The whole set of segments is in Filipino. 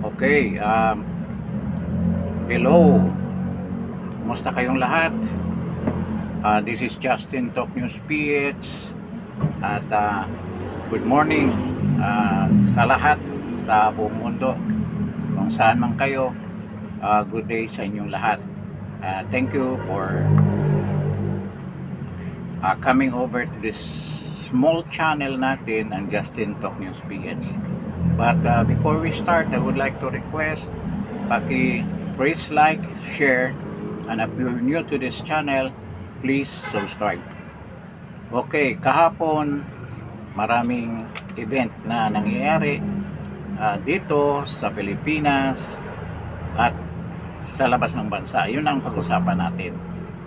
Okay, hello. Kumusta kayong lahat? This is Justin Talk News PH at good morning sa lahat sa buong mundo kung saan man kayo. Good day sa inyong lahat. Thank you for coming over to this small channel natin ang Justin Talk News PH. But before we start, I would like to request please like, share, and if you're new to this channel, please subscribe. Okay, kahapon maraming event na nangyayari dito sa Pilipinas at sa labas ng bansa. Yun ang pag-usapan natin.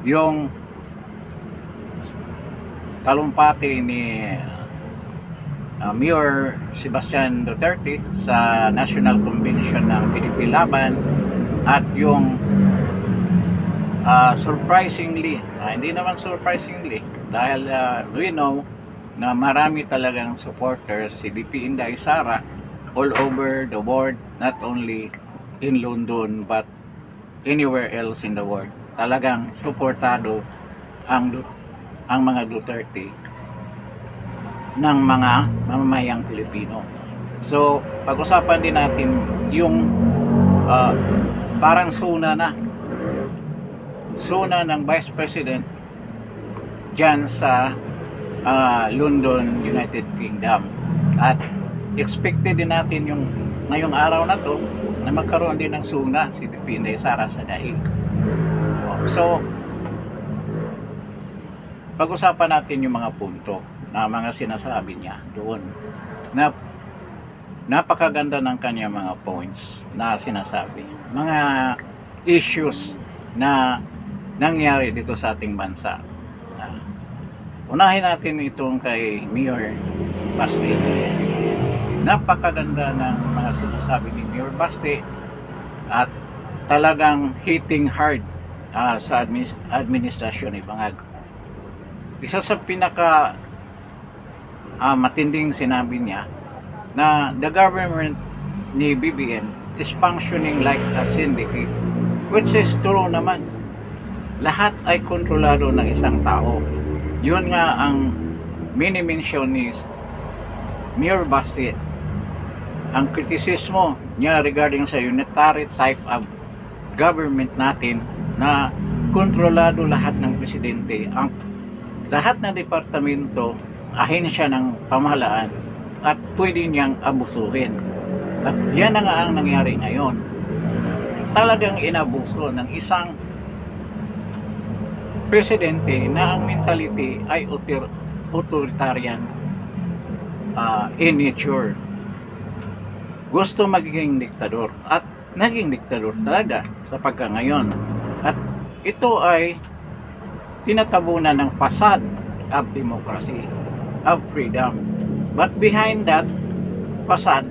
Yung talumpati ni Mayor Sebastian Duterte sa National Convention ng PDP Laban at yung surprisingly, hindi naman surprisingly dahil we know na marami talagang supporters si VP Inday Sara all over the world, not only in London but anywhere else in the world. Talagang suportado ang mga Duterte ng mga mamamayang Pilipino. So, pag-usapan din natin yung parang suna ng Vice President dyan sa London, United Kingdom. At expected din natin yung ngayong araw na to na magkaroon din ng suna si VP Inday Sara sa dahig. So, pag-usapan natin yung mga punto na mga sinasabi niya doon na napakaganda ng kanya mga points na sinasabi, mga issues na nangyari dito sa ating bansa. Unahin natin itong kay Mayor Baste. Napakaganda ng mga sinasabi ni Mayor Baste at talagang hitting hard sa administrasyon ni Bangag. Isa sa pinaka matinding sinabi niya na the government ni BBM is functioning like a syndicate, which is true naman. Lahat ay kontrolado ng isang tao. Yun nga ang mini-mention ni Mayor Baste. Ang kritisismo niya regarding sa unitary type of government natin na kontrolado lahat ng presidente, ang lahat ng departamento, ahensya ng pamahalaan at pwede niyang abusuhin. At yan na nga ang nangyari ngayon. Talagang inabuso ng isang presidente na ang mentality ay authoritarian in nature. Gusto magiging diktador at naging diktador talaga sa pagkangayon. At ito ay tinatabunan ng pasad of democracy, of freedom. But behind that pasad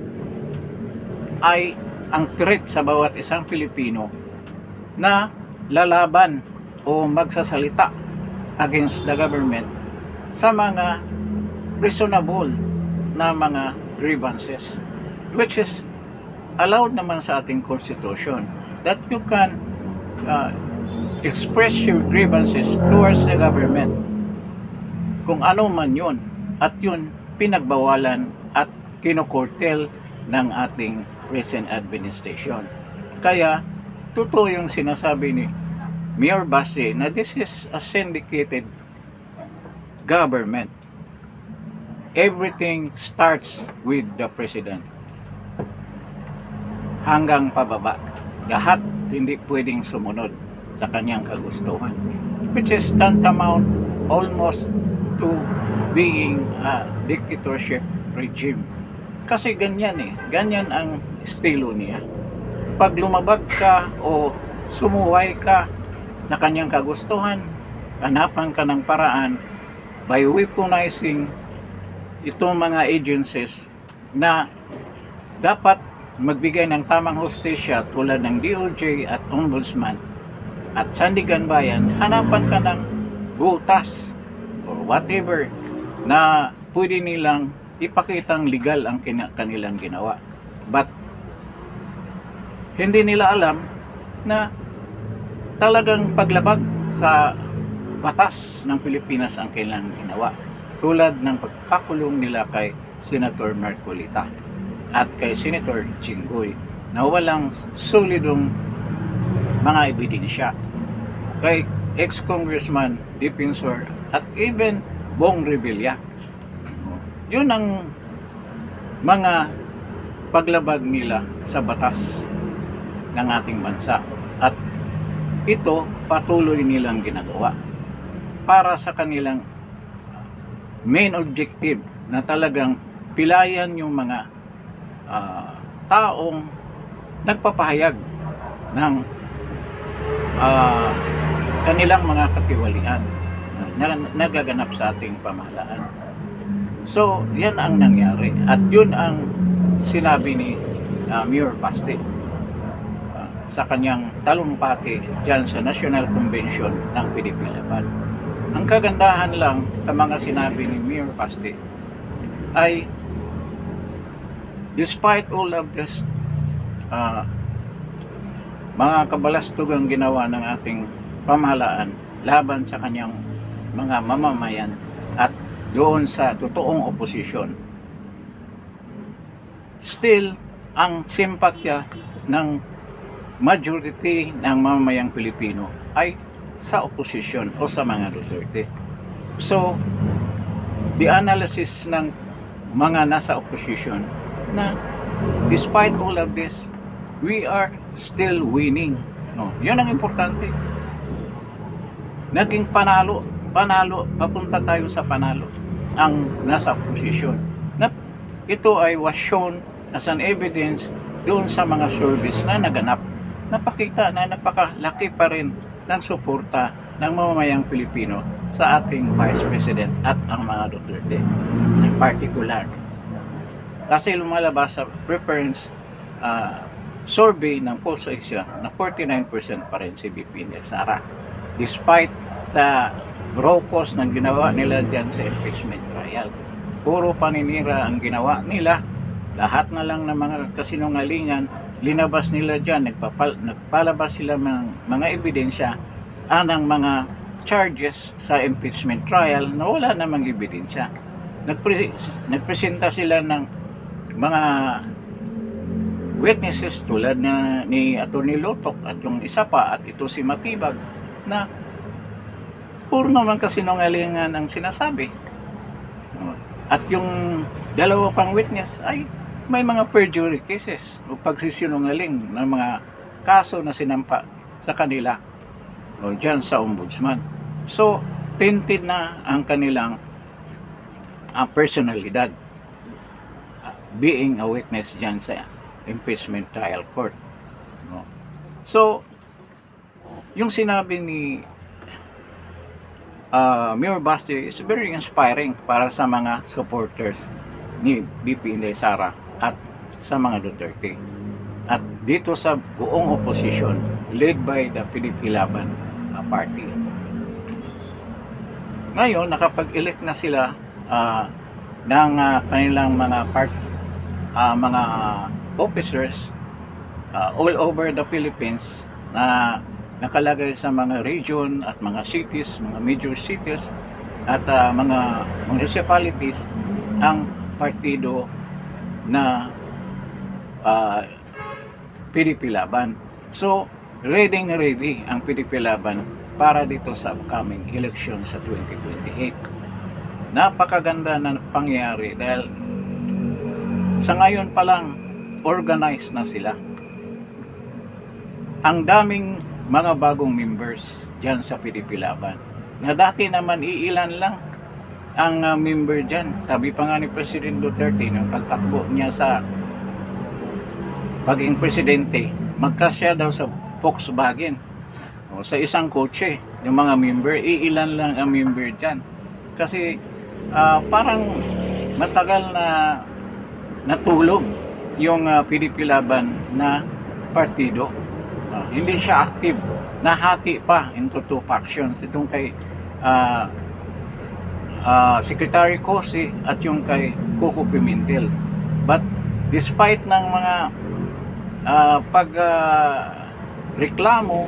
ay ang threat sa bawat isang Pilipino na lalaban o magsasalita against the government sa mga reasonable na mga grievances, which is allowed naman sa ating constitution, that you can express your grievances towards the government kung ano man yun, at yun pinagbawalan at kinukurtel ng ating present administration. Kaya totoo yung sinasabi ni Mayor Baste na this is a syndicated government. Everything starts with the president hanggang pababa. Lahat hindi pwedeng sumunod sa kanyang kagustuhan, which is tantamount almost to being a dictatorship regime. Kasi ganyan ganyan ang estilo niya. Pag lumabag ka o sumuway ka na kanyang kagustuhan, hanapan ka ng paraan by weaponizing itong mga agencies na dapat magbigay ng tamang hustisya tulad ng DOJ at Ombudsman at Sandigan Bayan. Hanapan ka ng butas or whatever na pwede nilang ipakitang legal ang kanilang ginawa. But hindi nila alam na talagang paglabag sa batas ng Pilipinas ang kailangang ginawa. Tulad ng pagpakulong nila kay Senator Marcolita at kay Senator Jinggoy na walang solidong mga ebidensya. Kay ex-congressman Defensor at even Bong Revilla. Yun ang mga paglabag nila sa batas ng ating bansa. At ito patuloy nilang ginagawa para sa kanilang main objective na talagang pilayan yung mga taong nagpapahayag ng kanilang mga katiwalian na nagaganap sa ating pamahalaan. So, yan ang nangyari at yun ang sinabi ni Mayor Baste sa kanyang talumpati dyan sa National Convention ng PDP Laban. Ang kagandahan lang sa mga sinabi ni Mayor Baste ay despite all of this mga kabalastugang ginawa ng ating pamahalaan laban sa kanyang mga mamamayan at doon sa totoong oposisyon, still ang simpatya ng majority ng mamamayang Pilipino ay sa oposisyon o sa mga Duterte. So, the analysis ng mga nasa opposition na despite all of this, we are still winning. No, yan ang importante. Naging panalo, papunta tayo sa panalo ang nasa opposition. Na ito ay was shown as an evidence doon sa mga service na naganap. Napakita na napakalaki pa rin ng suporta ng mamamayang Pilipino sa ating Vice President at ang mga Duterte in particular. Kasi lumalabas sa preference survey ng Pulse Asia na 49% pa rin si BP Sara. Despite sa brokos ng ginawa nila dyan sa impeachment trial. Puro paninira ang ginawa nila. Lahat na lang ng mga kasinungalingan linabas nila dyan. Nagpalabas sila ng mga ebidensya anang mga charges sa impeachment trial na wala namang ebidensya. Nagpresenta sila ng mga witnesses tulad ni Atty. Lotok at yung isa pa at ito si Matibag na puro naman kasinungalingan ang sinasabi. At yung dalawa pang witness ay may mga perjury cases o pagsisinungaling ng mga kaso na sinampa sa kanila o dyan sa ombudsman. So, tainted na ang kanilang personalidad being a witness dyan sa impeachment trial court. So, yung sinabi ni Mayor Baste is very inspiring para sa mga supporters ni BP Inday Sara at sa mga Duterte. At dito sa buong opposition led by the PDP Laban party. Ngayon, nakapag-elect na sila ng kanilang mga officers all over the Philippines na nakalagay sa mga region at mga cities, mga major cities at mga municipalities ang partido na PDP Laban. So, ready ang PDP Laban para dito sa upcoming election sa 2028. Napakaganda na pangyayari dahil sa ngayon pa lang organized na sila. Ang daming mga bagong members dyan sa PDP Laban na dati naman iilan lang ang member dyan. Sabi pa nga ni President Duterte nung pagtakbo niya sa pagiging presidente, magkasya daw sa Volkswagen o sa isang kotse yung mga member, iilan lang ang member dyan kasi parang matagal na natulog yung PDP Laban na partido. Hindi siya active, nahati pa into two factions, itong kay Secretary Cossy at yung kay Coco Pimentel. But despite ng mga reklamo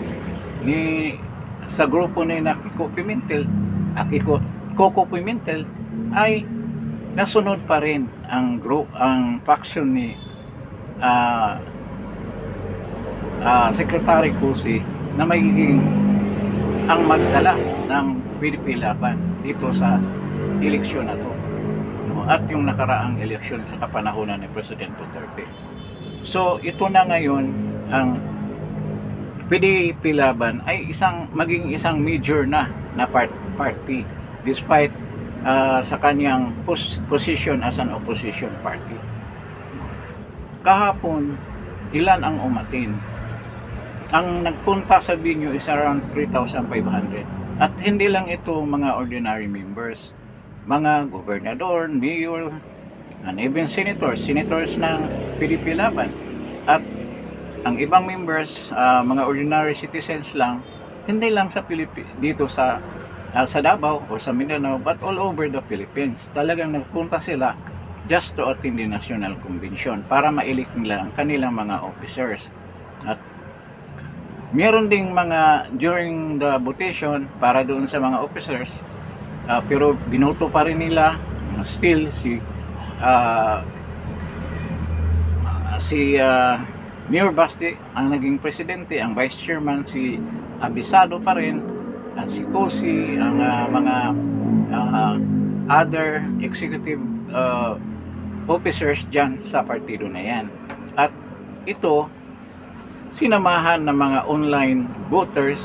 ni sa grupo ni na Kiko Pimentel, Coco Pimentel, ay nasunod pa rin ang faction ni Secretary Cusi na magiging ang magdala ng PDP Laban dito sa eleksyon na to, no? At yung nakaraang eleksyon sa kapanahonan ni President Duterte. So ito na ngayon ang PDP Laban ay maging isang major na party despite sa kanyang position as an opposition party. Kahapon, ilan ang umatin? Ang nagpunta sa venue is around 3,500. At hindi lang ito mga ordinary members, mga gobernador, mayor, and even senators ng PDP Laban. At ang ibang members, mga ordinary citizens lang, hindi lang sa dito sa Davao o sa Mindanao, but all over the Philippines. Talagang nagpunta sila just to attend the National Convention para ma-elect nila ang kanilang mga officers. At meron ding mga during the votation para doon sa mga officers, pero binoto pa rin nila still si Mayor Basti ang naging presidente, ang vice chairman si Abisado pa rin, at si Cosi, ang mga other executive officers dyan sa partido na yan. At ito sinamahan ng mga online voters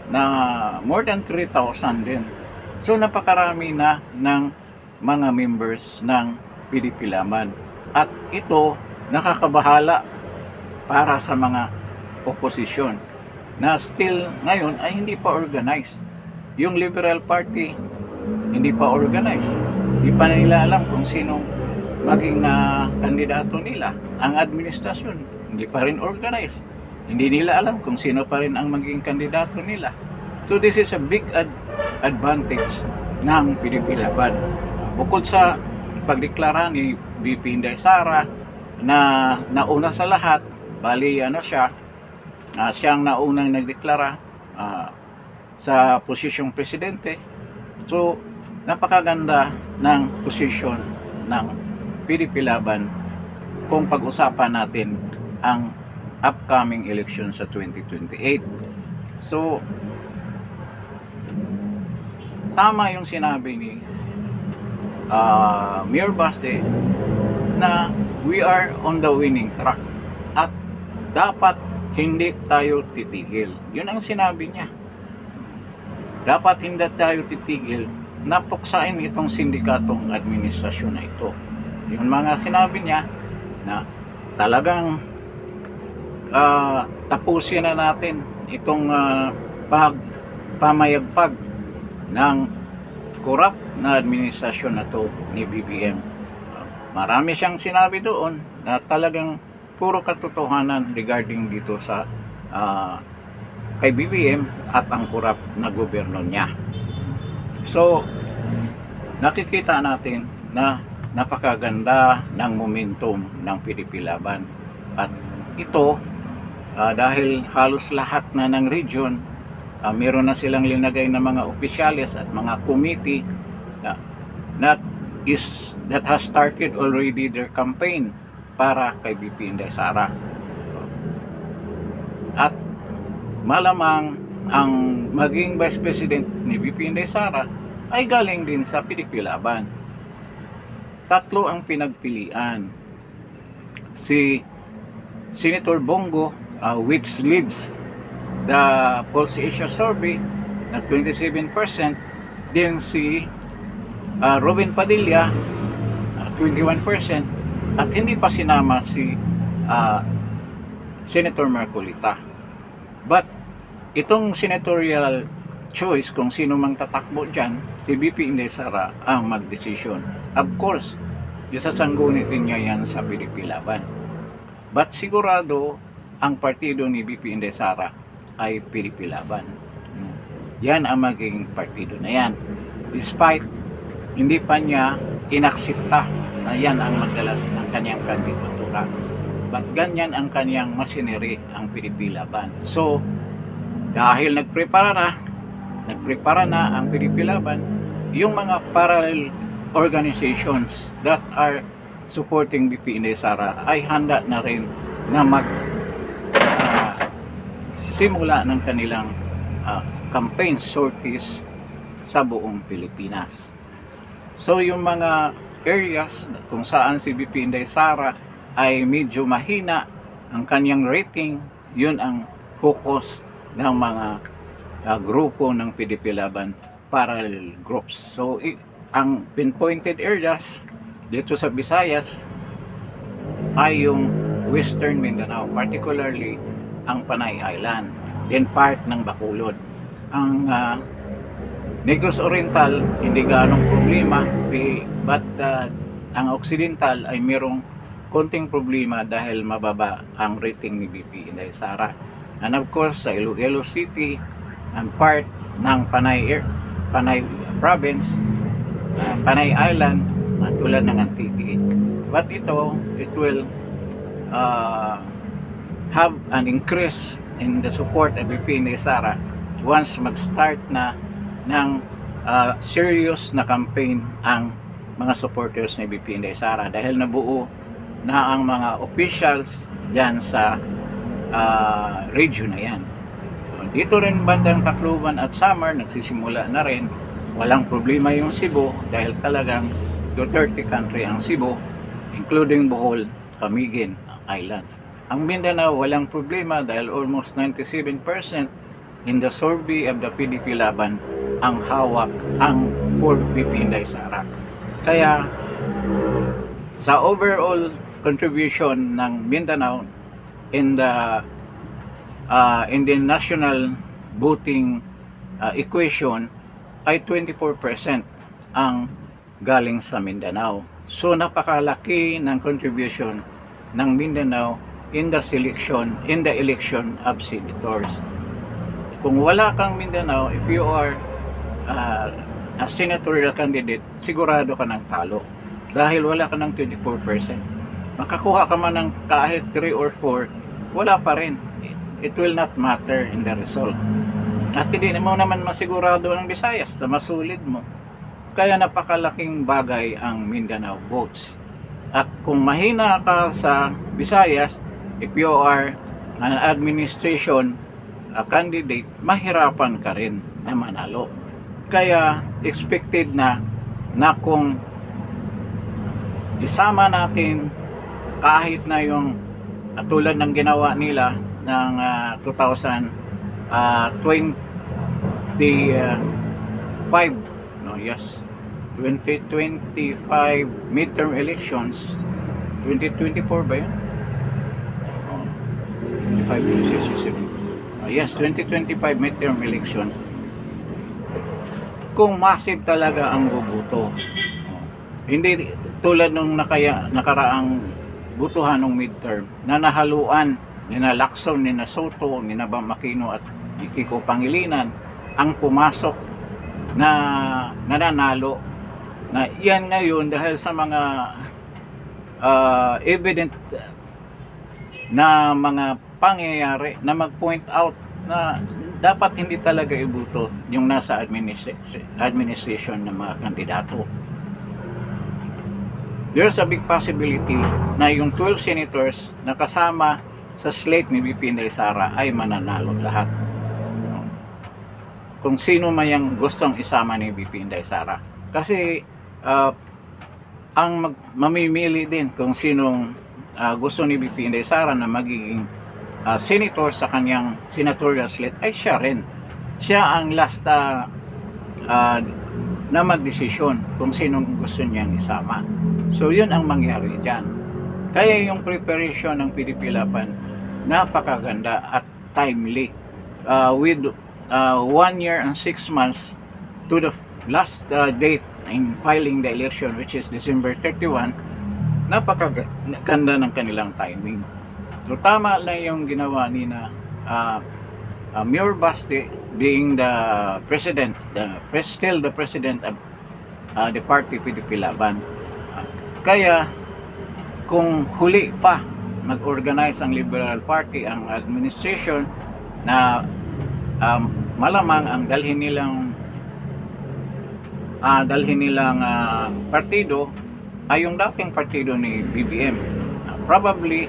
na more than 3,000 din. So napakarami na ng mga members ng PDP Laban. At ito nakakabahala para sa mga opposition na still ngayon ay hindi pa organized. Yung Liberal Party hindi pa organized. Hindi pa nila alam kung sino maging kandidato nila. Ang administrasyon hindi pa rin organized. Hindi nila alam kung sino pa rin ang maging kandidato nila. So this is a big advantage ng PDP Laban. Bukod sa pagdeklara ni VP Inday Sara na nauna sa lahat, bali siyang naunang nagdeklara sa posisyong presidente. So napakaganda ng posisyon ng PDP Laban kung pag-usapan natin ang upcoming election sa 2028. So tama yung sinabi ni Mayor Basti na we are on the winning track at dapat hindi tayo titigil. Yun ang sinabi niya. Dapat hindi tayo titigil na puksain itong sindikatong administrasyon na ito. Yung mga sinabi niya na talagang tapusin na natin itong pamayagpag ng corrupt na administrasyon na to ni BBM. Marami siyang sinabi doon na talagang puro katotohanan regarding dito sa kay BBM at ang corrupt na gobyerno niya. So nakikita natin na napakaganda ng momentum ng PDP Laban. At ito dahil halos lahat na ng region meron na silang linagay na mga opisyalis at mga committee that has started already their campaign para kay VP Inday Sara. At malamang ang maging Vice President ni VP Inday Sara ay galing din sa PDP Laban. Tatlo ang pinagpilian. Si Senator Bongo, which leads the Pulse Asia survey na 27%, din si Robin Padilla 21%, at hindi pa sinama si Senator Marcolita. But itong senatorial choice kung sino mang tatakbo dyan, si VP Inday Sara ang magdesisyon. Of course, isasanggunit din niya yan sa PDP Laban. But sigurado ang partido ni VP Inday Sara ay PDP Laban. Yan ang maging partido na yan. Despite hindi pa niya inaksepta na yan ang magdala ng kanyang kandidatura. But ganyan ang kanyang machinery, ang PDP Laban. So, dahil nagprepara na ang PDP Laban, yung mga parallel organizations that are supporting BP Inday Sara ay handa na rin na simula ng kanilang campaign sorties sa buong Pilipinas. So yung mga areas kung saan si BP Inday Sara ay medyo mahina ang kanyang rating, yun ang focus ng mga grupo ng PDP Laban parallel groups. So ang pinpointed areas dito sa Visayas ay yung Western Mindanao, particularly ang Panay Island, then part ng Bacolod. Ang Negros Oriental hindi ganong problema, but ang Occidental ay mayroong konting problema dahil mababa ang rating ni BP Inday Sara. And of course sa Iloilo City and part ng Panay Province, Panay Island, tulad ng Antique. But it will have an increase in the support of BP Inday Sara once mag-start na ng serious na campaign ang mga supporters ni BP Inday Sara dahil nabuo na ang mga officials dyan sa region na yan. So, dito rin bandang Tacloban at Samar nagsisimula na rin. Walang problema yung Cebu dahil talagang Duterte country ang Cebu, including Bohol, Camiguin Islands. Ang Mindanao walang problema dahil almost 97% in the survey of the PDP Laban ang hawak ang for BP Inday Sara. Kaya sa overall contribution ng Mindanao in the national voting equation ay 24% ang galing sa Mindanao. So napakalaki ng contribution ng Mindanao in the election of senators. Kung wala kang Mindanao, if you are a senatorial candidate, sigurado ka ng talo dahil wala ka ng 24%. Makakuha ka man ng kahit 3 or 4, wala pa rin. It will not matter in the result. At hindi mo naman masigurado ng Visayas na masulid mo. Kaya napakalaking bagay ang Mindanao votes. At kung mahina ka sa Visayas, if you are an administration candidate, mahirapan ka rin na manalo. Kaya expected na kung isama natin kahit na yung tulad ng ginawa nila ng 2025 midterm elections. 2024 ba yun? 2025 midterm election. Kung massive talaga ang boboto, hindi tulad nung nakaraang butuhan ng midterm na nahaluan nina Lacson, nina Soto, nina Bam Aquino at Kiko Pangilinan ang pumasok na nananalo. Na yan ngayon dahil sa mga evident na mga pangyayari na mag-point out na dapat hindi talaga ibuto yung nasa administration ng mga kandidato. There's a big possibility na yung 12 senators na kasama sa slate ni BP Inday Sara ay mananalo lahat. Kung sino man yung gustong isama ni BP Inday Sara. Kasi ang mamimili din kung sinong gusto ni BP Inday Sara na magiging senator sa kanyang senatorial slate ay siya rin. Siya ang last na magdesisyon kung sinong gusto niyang isama. So yun ang mangyari dyan. Kaya yung preparation ng PDP Laban napakaganda at timely with 1 year and 6 months to the last date in filing the election, which is December 31. Napakaganda ng kanilang timing. So tama lang yung ginawa ni Mayor Baste being the president, still the president of the party PDP Laban. Kaya kung huli pa mag-organize ang Liberal Party, ang administration, na malamang ang dalhin nilang partido ay yung dating partido ni BBM. Probably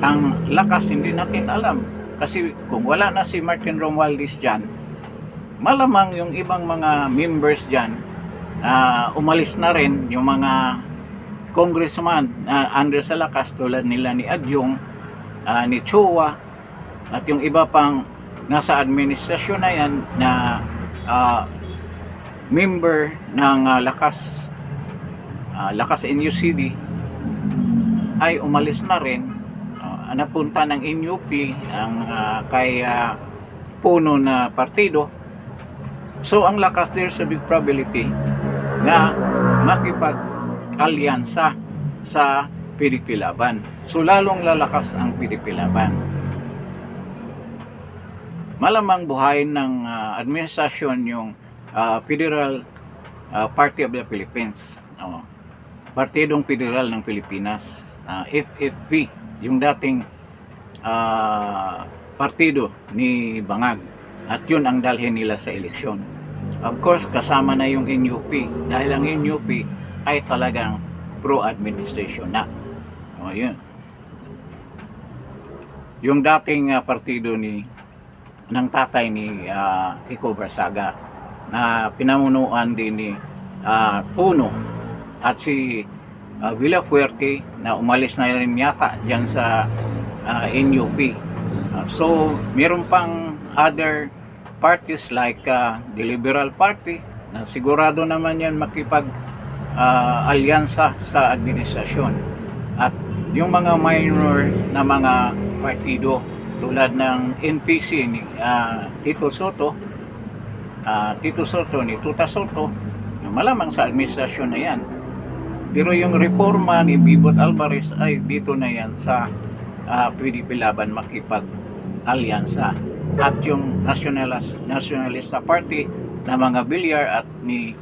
ang lakas hindi natin alam, kasi kung wala na si Martin Romualdez dyan, malamang yung ibang mga members dyan umalis na rin, yung mga congressman under sa lakas tulad nila ni Adyong, ni Chua, at yung iba pang nasa administrasyon na yan na member ng Lakas NUCD ay umalis na rin, napunta ng NUP ang kay puno na partido. So ang Lakas, there's a big probability na makipag-alyansa sa PDP Laban. So lalong lalakas ang PDP Laban. Malamang buhayin ng administrasyon yung Federal Party of the Philippines, Partidong Federal ng Pilipinas, FFP, yung dating partido ni Bangag, at yun ang dalhin nila sa eleksyon. Of course, kasama na yung NUP, dahil ang NUP ay talagang pro-administration na. Yun. Yung dating partido ng tatay ni Kiko Barsaga, na pinamunuan din ni Puno at si Villafuerte, na umalis na rin yata dyan sa NUP. So meron pang other parties like the Liberal Party, na sigurado naman yan makipag-alyansa sa administrasyon, at yung mga minor na mga partido tulad ng NPC ni Tito Soto ni Tuta Soto, malamang sa administrasyon na yan. Pero yung reforma ni Bibot Alvarez ay dito na yan sa PDP Laban makipag-alyansa. At yung Nationalista Party na mga Villar at ni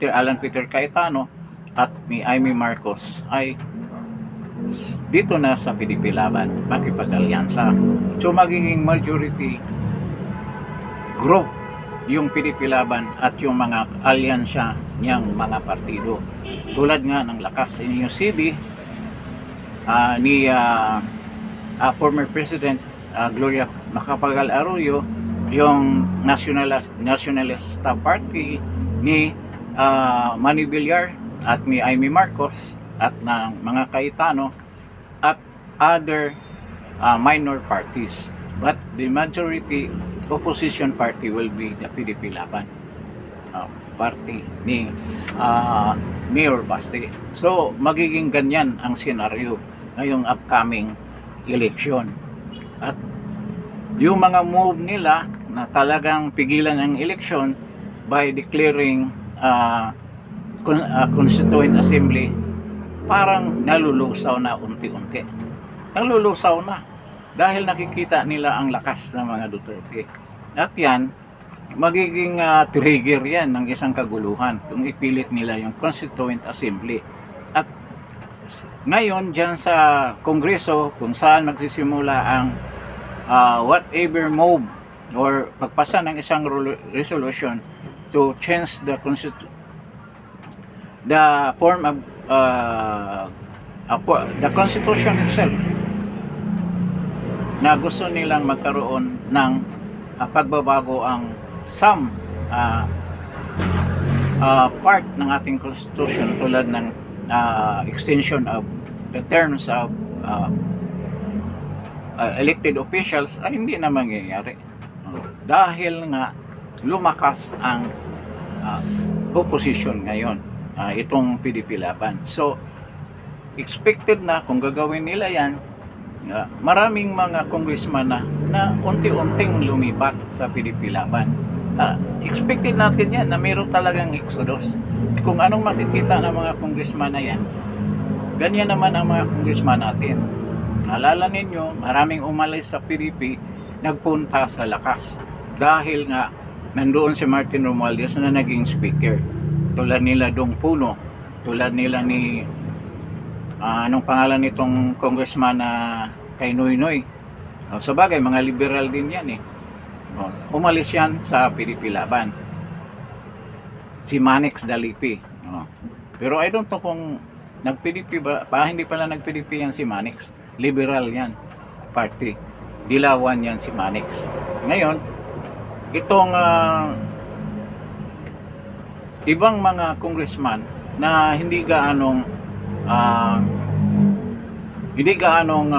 Alan Peter Cayetano at ni Amy Marcos ay dito na sa PDP Laban makipag-alyansa. So magiging majority group yung PDP Laban at yung mga alyansya niyang mga partido, tulad nga ng Lakas NUCD ni former President Gloria Macapagal Arroyo, yung Nationalista Party ni Manny Villar at ni Amy Marcos at ng mga Cayetano, at other minor parties. But the majority opposition party will be the PDP Laban party ni Mayor Baste. So magiging ganyan ang senaryo ngayong upcoming election. At yung mga move nila na talagang pigilan ang election by declaring Constituent Assembly, parang nalulusaw na unti-unti. Nalulusaw na dahil nakikita nila ang lakas ng mga Duterte. At yan, magiging trigger yan ng isang kaguluhan kung ipilit nila yung Constituent Assembly. At ngayon, dyan sa Kongreso, kung saan magsisimula ang whatever move or pagpasa ng isang resolution to change the form of the Constitution itself, na gusto nilang magkaroon ng pagbabago ang some part ng ating Constitution, tulad ng extension of the terms of elected officials, ay hindi na mangyayari dahil nga lumakas ang opposition ngayon, itong PDP Laban. So expected na kung gagawin nila yan, maraming mga congressman na unti-unting lumipat sa PDP Laban. Expected natin yan na mayroon talagang exodus. Kung anong makikita ng mga congressman na yan, ganyan naman ang mga congressman natin. Naalala ninyo, maraming umalis sa PDP, nagpunta sa Lakas dahil nga nandoon si Martin Romualdez na naging speaker, tulad nila Dong Puno, tulad nila ni Anong pangalan nitong congressman na kay Noynoy? Sa bagay, mga liberal din yan eh. Umalis yan sa PDP Laban. Si Manix Dalipi. Pero I don't know kung nag-PDP ba, hindi pala nag-PDP yan si Manix. Liberal yan, party. Dilawan yan si Manix. Ngayon, itong ibang mga congressman na hindi gaanong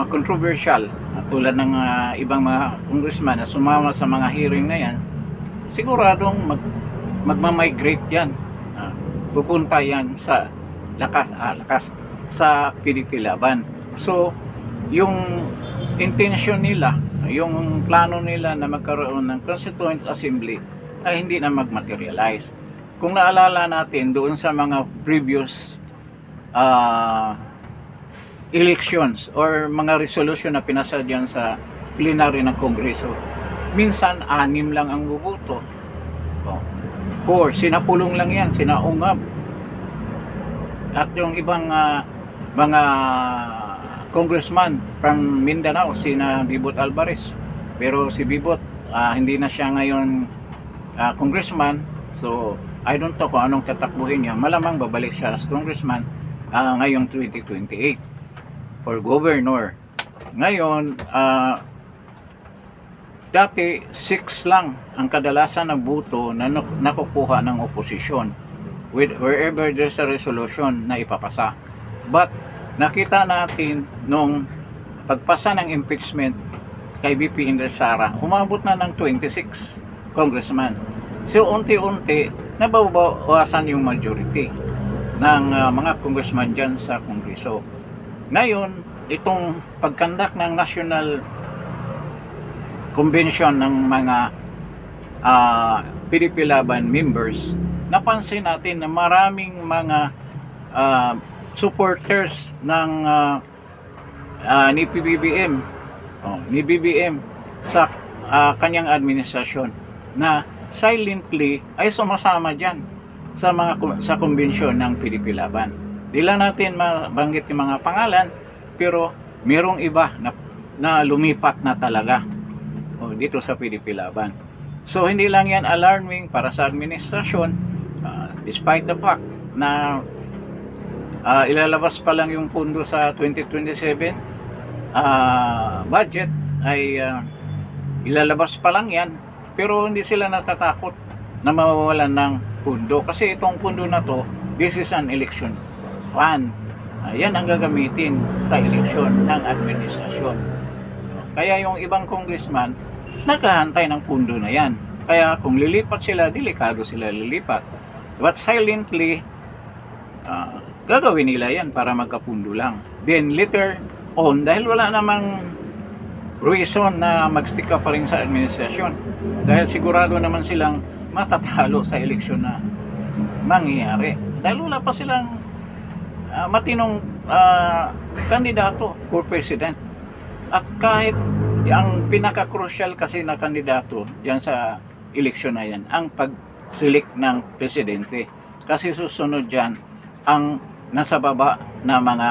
controversial, tulad ng ibang mga congressman na sumama sa mga hearing na yan, siguradong magmamigrate yan. Pupunta yan sa lakas sa PDP Laban. So, yung intention nila, yung plano nila na magkaroon ng Constituent Assembly ay hindi na magmaterialize. Kung naalala natin doon sa mga previous elections or mga resolution na pinasa dyan sa plenary ng Kongreso, minsan 6 lang ang buboto. Or sinapulong lang yan, sinaungab. At yung ibang mga congressman from Mindanao, sina Bibot Alvarez. Pero si Bibot, hindi na siya ngayon congressman. So, I don't know kung anong tatakbuhin niya. Malamang babalik siya as congressman ngayong 2028 or governor. Ngayon, dati 6 lang ang kadalasan ng boto na nakukuha ng oposisyon wherever there's a resolution na ipapasa. But nakita natin nung pagpasa ng impeachment kay VP Inday Sara, umabot na ng 26 congressman. So unti-unti nababawasan yung majority ng mga congressman dyan sa Kongreso. Ngayon, itong pagkandak ng National Convention ng mga PDP Laban members, napansin natin na maraming mga supporters ng ni BBM sa kanyang administrasyon na silently ay sumasama dyan sa convention ng PDP Laban. Di lang natin mabanggit yung mga pangalan, pero merong iba na lumipat na talaga dito sa PDP Laban. So hindi lang yan alarming para sa administrasyon, despite the fact na ilalabas pa lang yung pundo sa 2027 budget ay ilalabas pa lang yan, pero hindi sila natatakot na mawawalan ng pundo kasi itong pundo na to, this is an election fund. Yan ang gagamitin sa eleksyon ng administrasyon. Kaya yung ibang congressman naghahantay ng pundo na yan. Kaya kung lilipat sila, delikado sila lilipat. But silently, gagawin nila yan para magkapundo lang. Then later on, dahil wala namang reason na magstick pa rin sa administrasyon, dahil sigurado naman silang matatalo sa eleksyon na mangyayari. Dahil wala pa silang matinong kandidato for president. At kahit ang pinaka-crucial kasi na kandidato diyan sa eleksyon na yan, ang pag-select ng presidente. Kasi susunod dyan ang nasa baba na mga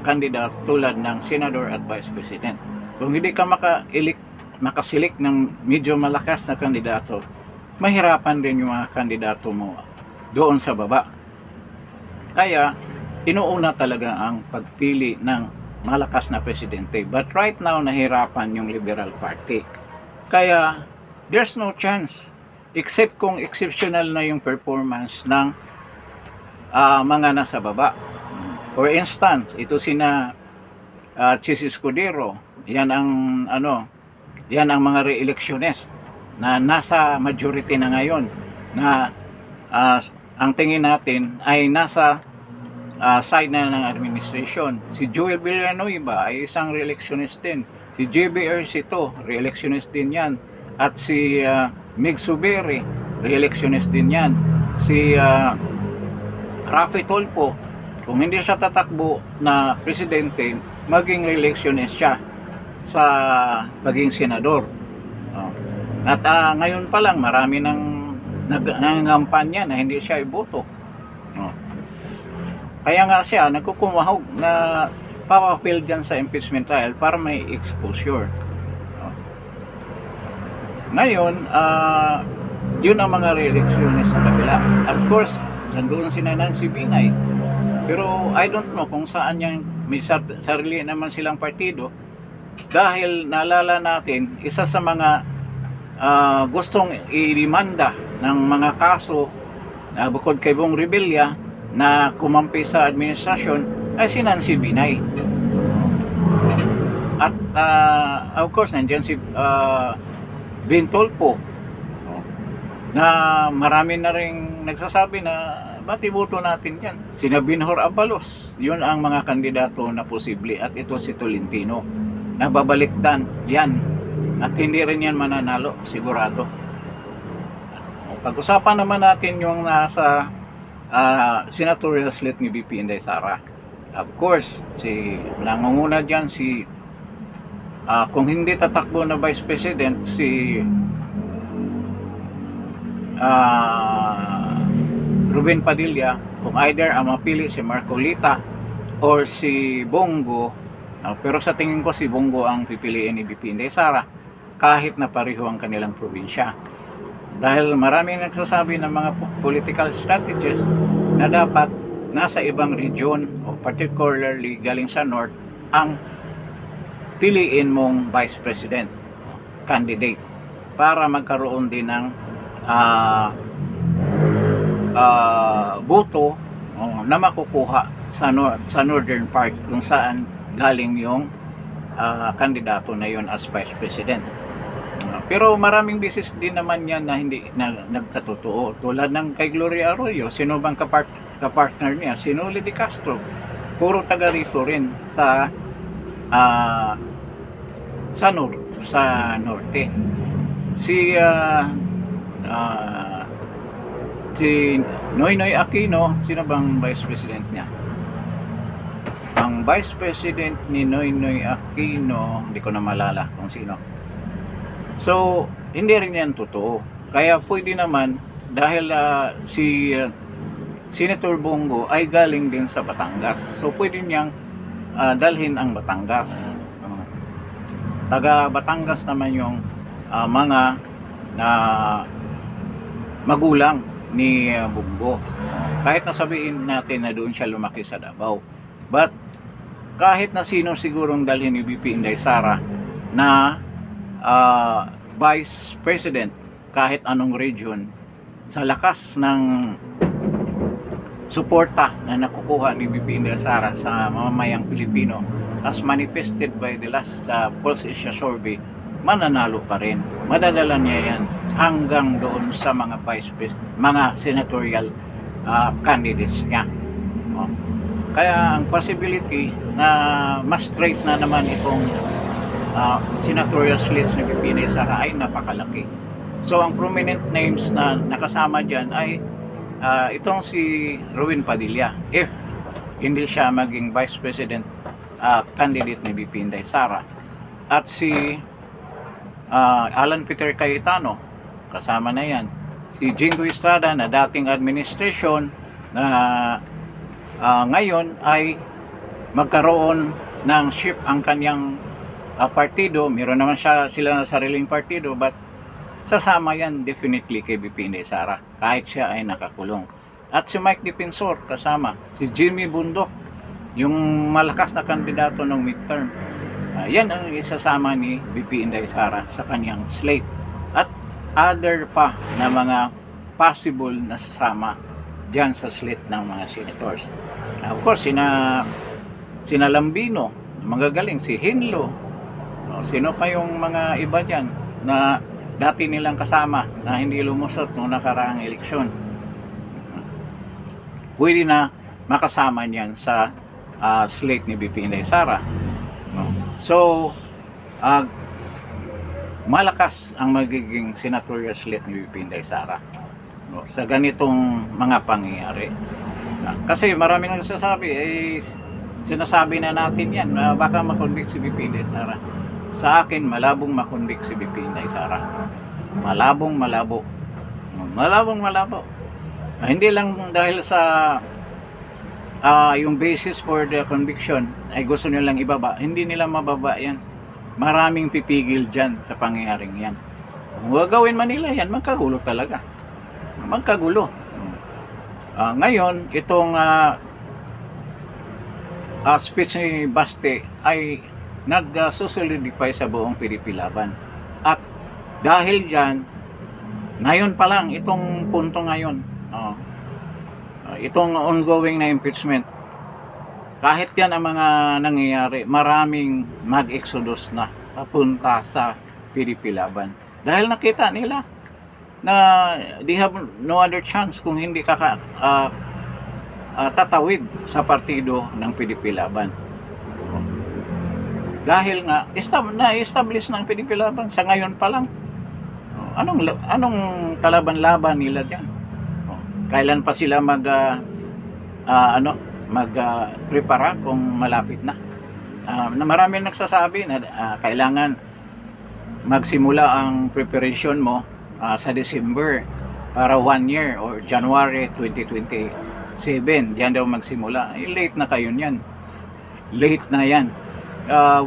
kandidato tulad ng senador at vice president. Kung hindi ka makaselect ng medyo malakas na kandidato, mahirapan din yung mga kandidato mo doon sa baba. Kaya inuuna talaga ang pagpili ng malakas na presidente. But right now, nahirapan yung Liberal Party. Kaya, there's no chance. Except kung exceptional na yung performance ng mga nasa baba. For instance, ito sina Chis Escudero. Yan ang mga re-electionist na nasa majority na ngayon. Na ang tingin natin ay nasa side na ng administration. Si Joel Villanueva ay isang re-electionist din. Si JB Ercito, re-electionist din yan. At si Mig Suberi, re-electionist din yan. Si Rafi Tolpo, kung hindi siya tatakbo na presidente, maging re-electionist siya sa paging senador. At ngayon pa lang, marami nang nangangampanya na hindi siya iboto. Kaya nga siya nagkukumahog na papapil dyan sa impeachment trial para may exposure. Ngayon, yun ang mga re-electionist sa kabila. Of course, nandoon si Nancy Binay. Pero I don't know kung saan yan, may sarili naman silang partido. Dahil naalala natin, isa sa mga gustong i-demanda ng mga kaso bukod kay Bong Revilla na kumampi sa administrasyon ay si Nancy Binay. At of course, nandiyan si Ben Tolpo na marami na rin nagsasabi na ba't iboto natin yan? Sina Binhor Abalos, yun ang mga kandidato na posible, at ito si Tolentino na babaliktan yan at hindi rin yan mananalo sigurado. Pag-usapan naman natin yung nasa senatorial slate ni VP Inday Sara. Of course, nangunguna dyan si kung hindi tatakbo na Vice President si Ruben Padilla, kung either ang mapili si Marcolita or si Bongo, pero sa tingin ko si Bongo ang pipiliin ni VP Inday Sara kahit na pareho ang kanilang probinsya. Dahil maraming nagsasabi ng mga political strategists na dapat nasa ibang region o particularly galing sa North ang piliin mong Vice President candidate para magkaroon din ng boto na makukuha sa northern part kung saan galing yung kandidato na yon as Vice President. Pero maraming beses din naman yan na hindi nagkatotoo. Tulad ng kay Gloria Arroyo, sino bang kapartner niya? Si Noli de Castro. Puro taga rito rin sa norte. Si Noynoy Aquino, sino bang Vice President niya? Ang Vice President ni Noynoy Aquino, hindi ko na malala kung sino. So, hindi rin yan totoo. Kaya pwede naman, dahil si Senator Bongo ay galing din sa Batangas. So, pwede niyang dalhin ang Batangas. Taga Batangas naman yung mga magulang ni Bongo. Kahit na sabihin natin na doon siya lumaki sa Davao. But, kahit na sino sigurong dalhin ni VP Inday Sara na Vice President kahit anong region, sa lakas ng suporta na nakukuha ni VP Inday Sara sa mamamayang Pilipino as manifested by the last Pulse Asia survey, mananalo pa rin. Madadala niya yan hanggang doon sa mga mga senatorial candidates niya. Kaya ang possibility na mas straight na naman itong senatorial slates ni VP Inday Sara ay napakalaki. So ang prominent names na nakasama dyan ay itong si Ruben Padilla, if hindi siya maging Vice President candidate ni VP Inday Sara, at si Alan Peter Cayetano, kasama na yan, si Jingo Estrada na dating administration na ngayon ay magkaroon ng shift ang kanyang partido. Meron naman sila na sariling partido, but sasama yan definitely kay VP Inday Sara kahit siya ay nakakulong. At si Mike Defensor kasama, si Jimmy Bundok, yung malakas na kandidato ng midterm, yan ang isasama ni VP Inday Sara sa kanyang slate. At other pa na mga possible na sasama dyan sa slate ng mga senators. Of course, sina Lambino, magagaling, si Hinlo, sino pa yung mga iba dyan na dati nilang kasama na hindi lumusot noong nakaraang eleksyon. Pwede na makasama niyan sa slate ni VP Inday Sara. So, malakas ang magiging senatorial slate ni VP Inday Sara sa ganitong mga pangyayari. Kasi maraming nagsasabi, sinasabi na natin yan, baka makonvict si VP Inday Sara. Sa akin, malabong makonvict si VP Inday Sara. Malabong malabo. Hindi lang dahil sa yung basis for the conviction ay gusto nilang ibaba, hindi nila mababa yan. Maraming pipigil dyan sa pangyayaring yan. Kung gagawin man nila yan, magkagulo talaga. Magkagulo. Ngayon, itong speech ni Baste ay nag-solidify sa buong Pilipilaban. At dahil dyan, ngayon pa lang, itong punto ngayon, itong ongoing na impeachment, kahit yan ang mga nangyayari, maraming mag-exodus na papunta sa Pilipilaban. Dahil nakita nila na they have no other chance kung hindi tatawid sa partido ng Pilipilaban. Dahil nga na-establish ng Pilipilaban sa ngayon pa lang. Anong kalaban-laban nila diyan? Kailan pa sila prepara kung malapit na? Marami nagsasabi na kailangan magsimula ang preparation mo sa December para 1 year or January 2027. Diyan daw magsimula. Late na kayo niyan. Late na yan.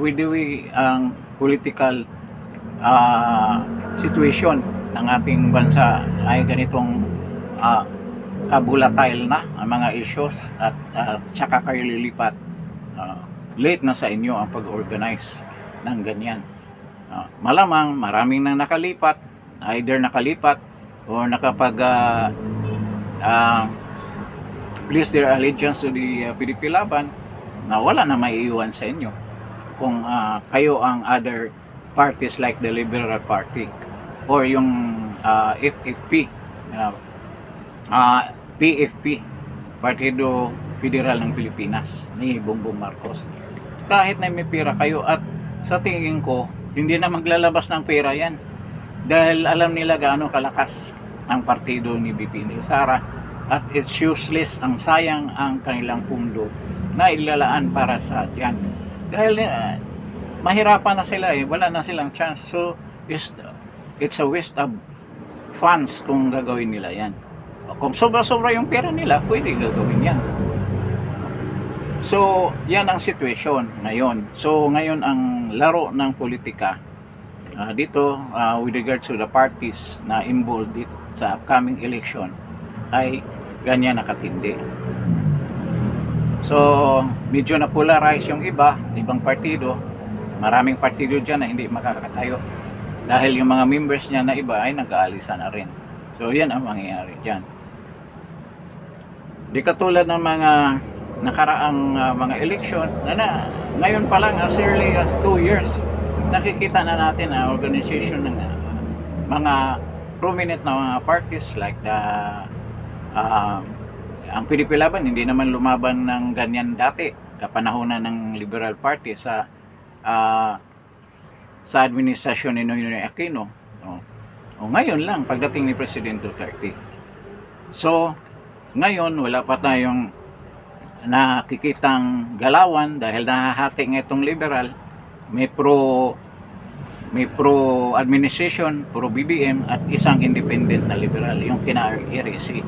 With the ang political situation ng ating bansa ay ganitong kabulatail na ang mga issues at tsaka kayo lilipat, late na sa inyo ang pag-organize ng ganyan. Malamang maraming nang nakalipat, either nakalipat o please their allegiance to the Pilipilaban na wala na maiiwan sa inyo kung kayo ang other parties like the Liberal Party or yung FFP, PFP, Partido Federal ng Pilipinas ni Bongbong Marcos. Kahit na may pera kayo, at sa tingin ko hindi na maglalabas ng pera yan dahil alam nila gaano kalakas ang partido ni BP Sara at it's useless, ang sayang ang kanilang pundo na ilalaan para sa yan dahil mahirapan na sila wala na silang chance. So it's a waste of funds kung gagawin nila yan. Kung sobra-sobra yung pera nila, pwede gagawin yan. So yan ang situation ngayon. So ngayon ang laro ng politika dito with regards to the parties na involved sa upcoming election ay ganyan nakatindi. So medyo na polarize yung ibang partido. Maraming partido dyan na hindi makakatayo dahil yung mga members niya na iba ay nag-aalisa na rin. So yan ang mangyayari dyan. Di katulad ng mga nakaraang mga election na ngayon pa lang, as early as 2 years, nakikita na natin na organization ng mga prominent na mga parties like ang Pilipilaban hindi naman lumaban ng ganyan dati kapanahonan ng Liberal Party sa administrasyon ni Noynoy Aquino. O ngayon lang pagdating ni President Duterte. So ngayon wala pa tayong nakikitang galawan dahil nahahati nga itong liberal, may pro administration, pro BBM at isang independent na liberal, yung kina-REC.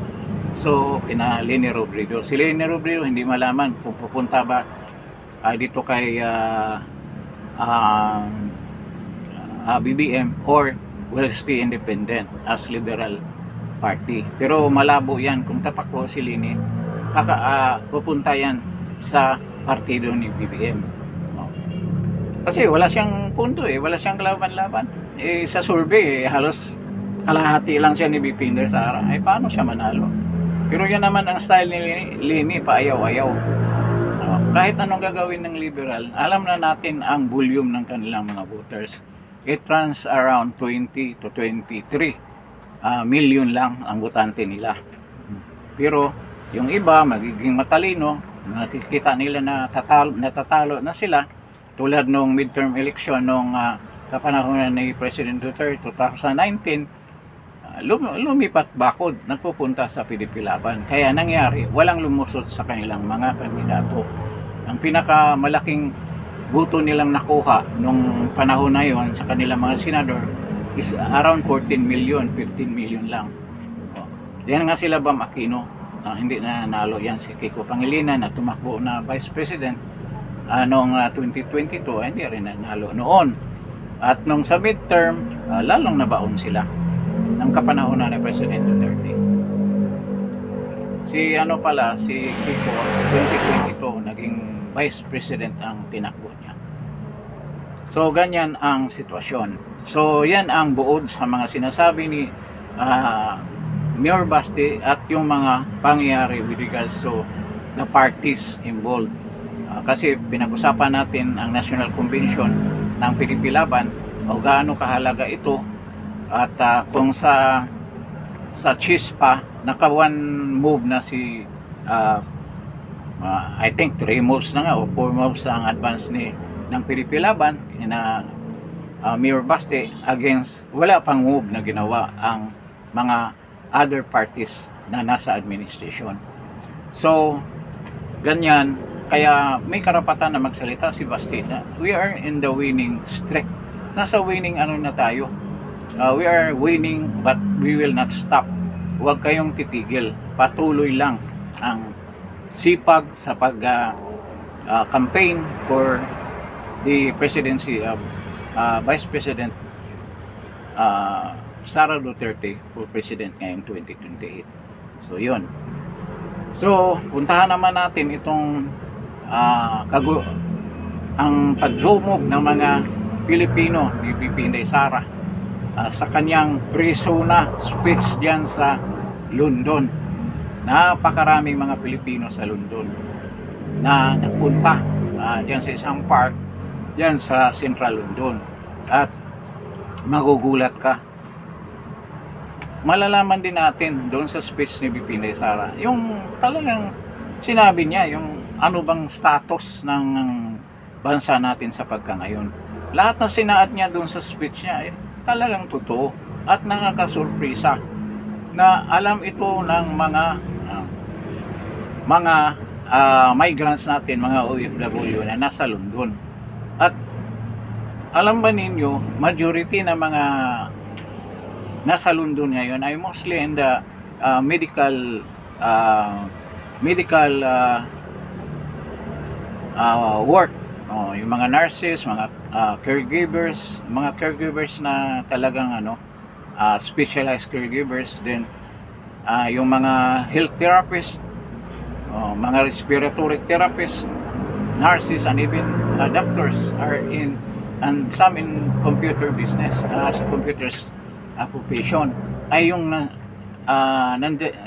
So kina Leni Robredo. Si Leni Robredo hindi malaman kung pupunta ba dito kay BBM or will stay independent as liberal party. Pero malabo yan kung tatakbo si Leni, pupunta yan sa partido ni BBM. Kasi wala siyang punto wala siyang laban-laban. Sa survey halos kalahati lang siya ni BP Sara. Paano siya manalo? Pero yan naman ang style ni Leni, paayaw-ayaw. Kahit anong gagawin ng liberal, alam na natin ang volume ng kanilang mga voters. It runs around 20 to 23 million lang ang botante nila. Pero yung iba magiging matalino, nakikita nila na natatalo na sila tulad nung midterm election nung kapanahonan ni President Duterte 2019. Lumipat bakod, nagpupunta sa Pilipilaban. Kaya nangyari, walang lumusot sa kanilang mga kandidato. Ang pinakamalaking boto nilang nakuha nung panahon na yon sa kanilang mga senador is around 14 million, 15 million lang. Yan nga sila Bam Aquino. hindi na nanalo yan si Kiko Pangilinan na tumakbo na Vice President noong 2022, hindi rin nanalo noon. At nung sa midterm, lalong nabaon sila ng kapanahonan ni President Duterte. Si Kiko 2022 naging Vice President ang tinakbo niya. So ganyan ang sitwasyon. So yan ang buod sa mga sinasabi ni Mayor Basti at yung mga pangyayari with regards to the parties involved. Kasi pinag-usapan natin ang National Convention ng PDP Laban o gaano kahalaga ito at kung sa CHISPA naka one move na si I think 3 moves na nga o 4 moves ang advance ng PDP Laban na Mayor Basti against wala pang move na ginawa ang mga other parties na nasa administration. So ganyan, kaya may karapatan na magsalita si Basti na we are in the winning streak. Nasa winning na tayo. We are winning but we will not stop. Huwag kayong titigil. Patuloy lang ang sipag sa campaign for the presidency of Vice President Sara Duterte for President ngayong 2028. So yun. So puntahan naman natin itong ang pagdumog ng mga Pilipino ni VP Inday Sara sa kanyang pre-SONA speech diyan sa London. Napakaraming mga Pilipino sa London na nagpunta diyan sa isang park diyan sa Central London. At magugulat ka. Malalaman din natin doon sa speech ni VP Inday Sara yung talagang sinabi niya yung ano bang status ng bansa natin sa pagkangayon. Lahat na sinaad niya doon sa speech niya talagang totoo at nakakasurpresa na alam ito ng mga migrants natin, mga OFW na nasa London. At alam ba ninyo, majority na mga nasa London ngayon ay mostly in the medical work. Yung mga nurses, mga caregivers na talagang specialized caregivers, then yung mga health therapists, mga respiratory therapists, nurses, and even doctors are in, and some in computer business, as computers occupation, ay yung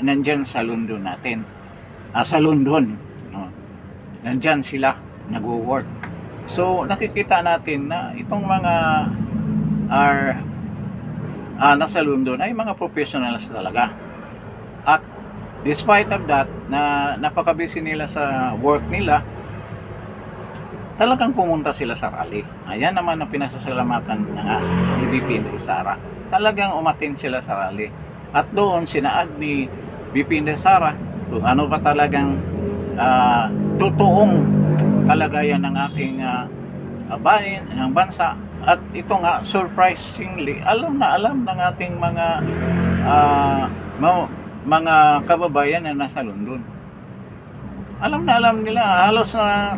nandyan sa London natin. Sa London, nandyan sila nag-work. So nakikita natin na itong mga nasa London ay mga professionals talaga. At despite of that, na napaka-busy nila sa work nila, talagang pumunta sila sa rally. Ayan naman ang pinasasalamatan ni VP Inday Sara. Talagang umatin sila sa rally. At doon sinaad ni VP Inday Sara kung ano ba talagang totoong kalagayan ng ating bayan, ng bansa. At ito nga, surprisingly, alam ng ating mga kababayan na nasa London. Alam nila, halos na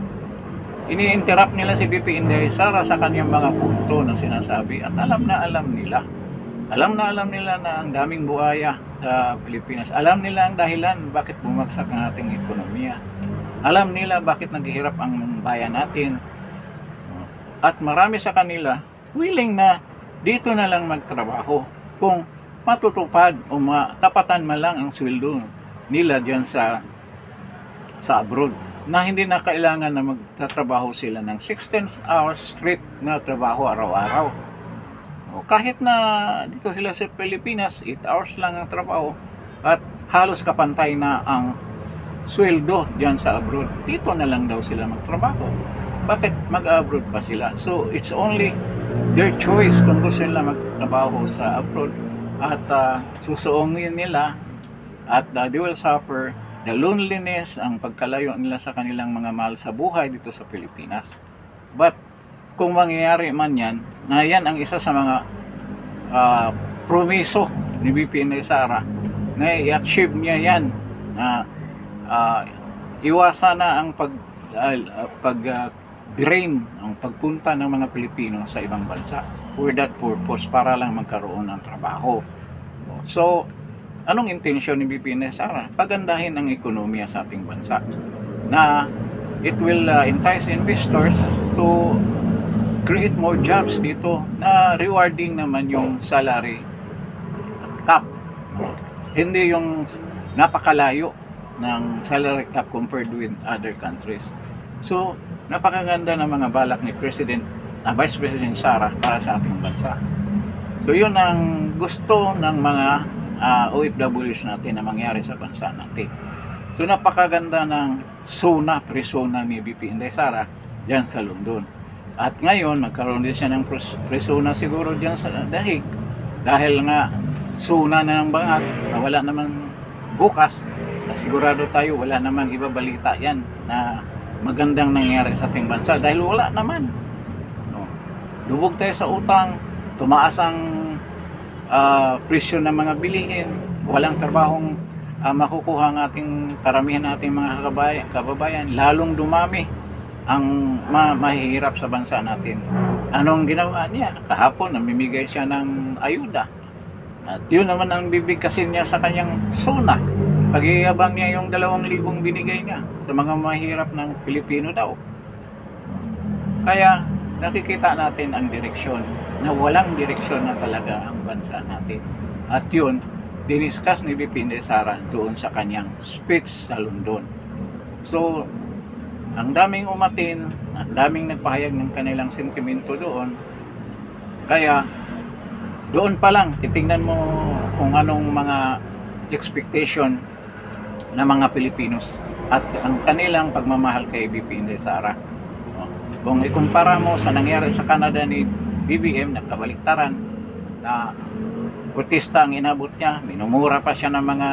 ini-interrupt nila si VP Inday Sara sa kanyang mga punto na sinasabi. At alam nila. Alam nila na ang daming buhaya sa Pilipinas. Alam nila ang dahilan bakit bumagsak ang ating ekonomiya. Alam nila bakit naghihirap ang bayan natin. At marami sa kanila willing na dito na lang magtrabaho kung matutupad o matapatan man lang ang sweldo nila diyan sa abroad, na hindi na kailangan na magtatrabaho sila ng 16 hours straight na trabaho araw-araw. Kahit na dito sila sa Pilipinas, 8 hours lang ang trabaho at halos kapantay na ang sweldo diyan sa abroad. Dito na lang daw sila magtrabaho. Bakit mag-abroad pa sila? So it's only their choice kung gusto nila magtrabaho sa abroad at susuungin nila at they will suffer the loneliness, ang pagkalayo nila sa kanilang mga mahal sa buhay dito sa Pilipinas. But kung mangyayari man yan, na yan ang isa sa mga promiso ni VP Inday Sara na i-achieve niya yan na iwasan na ang drain, ang pagpunta ng mga Pilipino sa ibang bansa for that purpose, para lang magkaroon ng trabaho. So, anong intensyon ni BP Inday Sara? Pagandahin ang ekonomiya sa ating bansa na it will entice investors to create more jobs dito, na rewarding naman yung salary cap, hindi yung napakalayo ng salary cap compared with other countries. So, napakaganda ng mga balak ni Vice President Sara para sa ating bansa. So, yun ang gusto ng mga OFWs natin na mangyari sa bansa natin. So, napakaganda ng pre-SONA ni BP Inday Sara dyan sa London. At ngayon, magkaroon din siya ng pre-SONA siguro dyan sa Dahig. Dahil nga, SONA na ng Bangag, wala naman bukas, na sigurado tayo wala namang ibabalita yan na magandang nangyari sa ating bansa, dahil wala naman. No. Lubog tayo sa utang, tumaas ang presyo ng mga bilihin, walang trabahong makukuha ng ating karamihan nating mga kababayan, lalong dumami ang mahihirap sa bansa natin. Anong ginawa niya? Kahapon, namimigay siya ng ayuda. At yun naman ang bibigkasin niya sa kanyang SONA. Pag-iabang niya yung 2,000 binigay niya sa mga mahirap ng Pilipino daw. Kaya nakikita natin ang direksyon, na walang direksyon na talaga ang bansa natin. At yun, diniscuss ni BP Inday Sara doon sa kanyang speech sa London. So, ang daming umatin, ang daming nagpahayag ng kanilang sentimento doon. Kaya, doon pa lang, titingnan mo kung anong mga expectation ng mga Pilipinos at ang kanilang pagmamahal kay BP Inday Sara. Kung ikumpara mo sa nangyari sa Canada ni BBM, nagkabaliktaran, na protesta ang inabot niya, minumura pa siya ng mga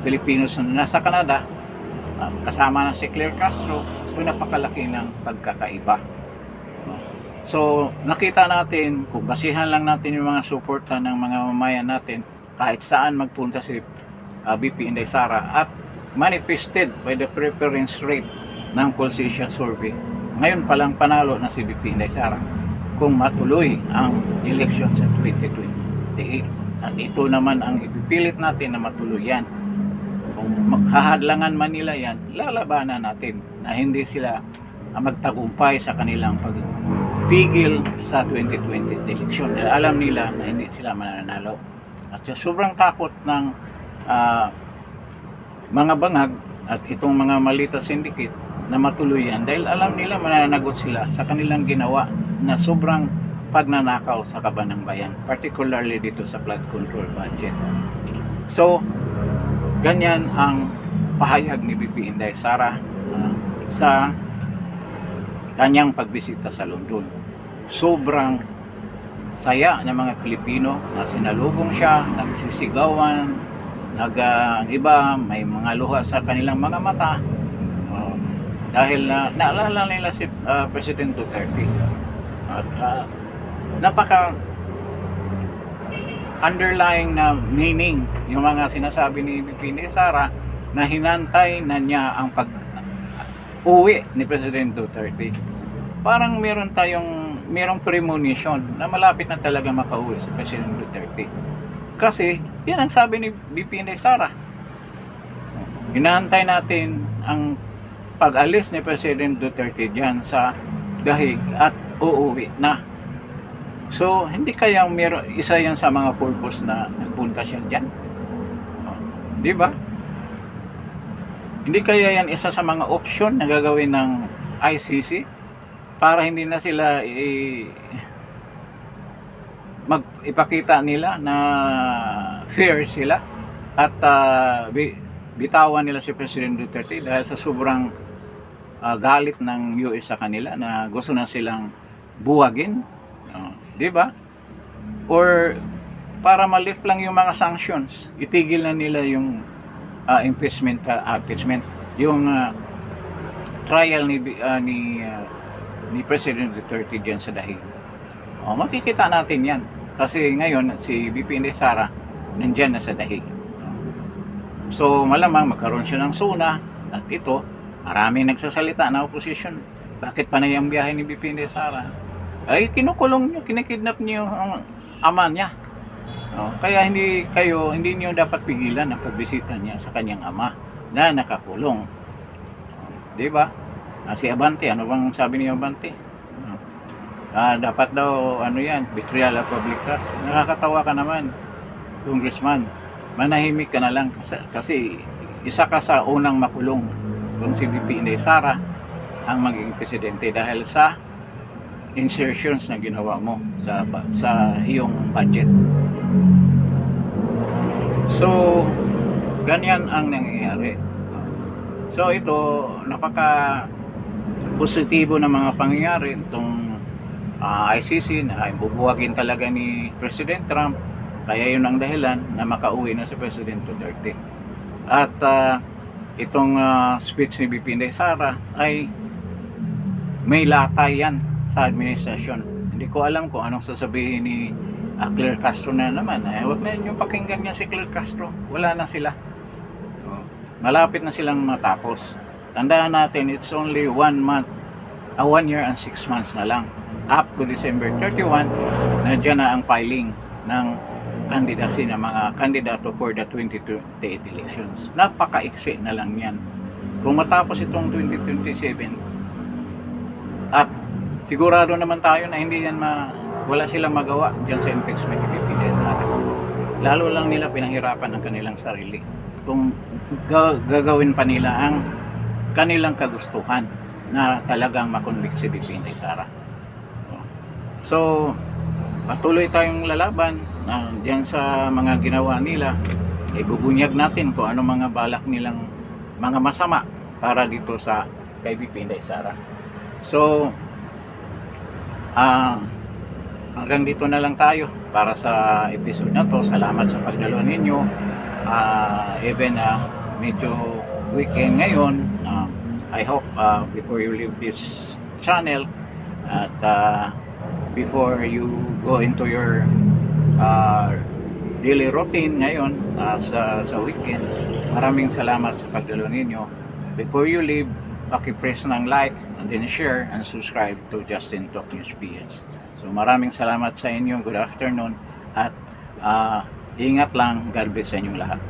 Pilipinos na nasa Canada, kasama na si Claire Castro. So, napakalaki ng pagkakaiba. So, nakita natin, kung basihan lang natin yung mga suporta ng mga mamayan natin, kahit saan magpunta si BP Inday Sara, at manifested by the preference rate ng Pulse-Asia survey. Ngayon palang panalo na si BP Inday Sara kung matuloy ang election sa 2028. At ito naman ang ipipilit natin na matuloy yan. Kung maghahadlangan man nila yan, lalabanan natin na hindi sila magtagumpay sa kanilang pagpigil sa 2020 election. Dahil alam nila na hindi sila mananalo. At sobrang takot ng mga bangag at itong mga malita syndicate na matuloy yan, dahil alam nila mananagot sila sa kanilang ginawa na sobrang pagnanakaw sa kaban ng bayan, particularly dito sa flood control budget. So, ganyan ang pahayag ni BP Inday Sara sa kanyang pagbisita sa London. Sobrang saya ng mga Pilipino na sinalubong siya, nagsisigawan, iba may mga luha sa kanilang mga mata, dahil naalala nila si President Duterte. At napaka underlying na meaning yung mga sinasabi ni BP Inday Sara, na hinantay na niya ang pag-uwi ni President Duterte. Parang merong premonition na malapit na talaga makauwi si President Duterte. Kasi yan ang sabi ni BP Inday Sara. Hinahantay natin ang pag-alis ni President Duterte diyan sa Dahig at uuwi na. So, hindi kaya isa yan sa mga purpose na nagpunta siya diyan? Di ba? Hindi kaya yan isa sa mga option na gagawin ng ICC para hindi na sila ipakita nila na fair sila at bitawan nila si President Duterte dahil sa sobrang galit ng US sa kanila, na gusto na silang buwagin, di ba? Or para ma-lift lang yung mga sanctions, itigil na nila yung impeachment, yung trial ni President Duterte diyan sa Dahig. Makikita natin yan. Kasi ngayon, si BP Inday Sara, nandyan na sa Dahig. So malamang magkaroon siya ng SUNA at ito, maraming nagsasalita na opposition. Bakit panay ang biyahe ni BP Inday Sara? Ay kinukulong niyo, kinikidnap niyo ang ama niya. Kaya hindi niyo dapat pigilan ang pagbisita niya sa kanyang ama na nakakulong. 'Di ba? Si Abante, ano bang sabi ni Abante? Dapat daw yan, betrayal of public trust. Nakakatawa ka naman, Congressman. Manahimik ka na lang kasi isa ka sa unang makulong kung si VP Inday Sara ang maging presidente dahil sa insertions na ginawa mo sa iyong budget. So, ganyan ang nangyayari. So, ito, napaka positibo na mga pangyayari itong ICC na bubuwagin talaga ni President Trump. Kaya yun ang dahilan na makauwi na si President Duterte. At itong speech ni BP Inday Sara ay may latay yan sa administrasyon. Hindi ko alam kung anong sasabihin ni Claire Castro na naman. Huwag na yung pakinggan niya si Claire Castro. Wala na sila. Malapit na silang matapos. Tandaan natin, it's only 1 year and 6 months na lang. Up to December 31, nandiyan na ang filing ng candidacy ng mga kandidato for the 2028 elections. Napaka-iksi na lang yan. Kung matapos itong 2027, at sigurado naman tayo na hindi yan wala silang magawa dyan sa impeachment ni VP Inday Sara. Lalo lang nila pinahirapan ang kanilang sarili. Kung gagawin pa nila ang kanilang kagustuhan na talagang makonvict si VP Inday Sara. So, patuloy tayong lalaban diyan sa mga ginawa nila. Bubunyag natin kung ano mga balak nilang mga masama para dito sa kay VP Inday Sara. So, hanggang dito na lang tayo para sa episode na to. Salamat sa pagdalo ninyo. Even medyo weekend ngayon, I hope before you leave this channel at before you go into your daily routine ngayon sa weekend, maraming salamat sa pagdalo ninyo. Before you leave, paki-press ng like and then share and subscribe to Justin Talk News PS. So maraming salamat sa inyo. Good afternoon at ingat lang. God bless sa inyong lahat.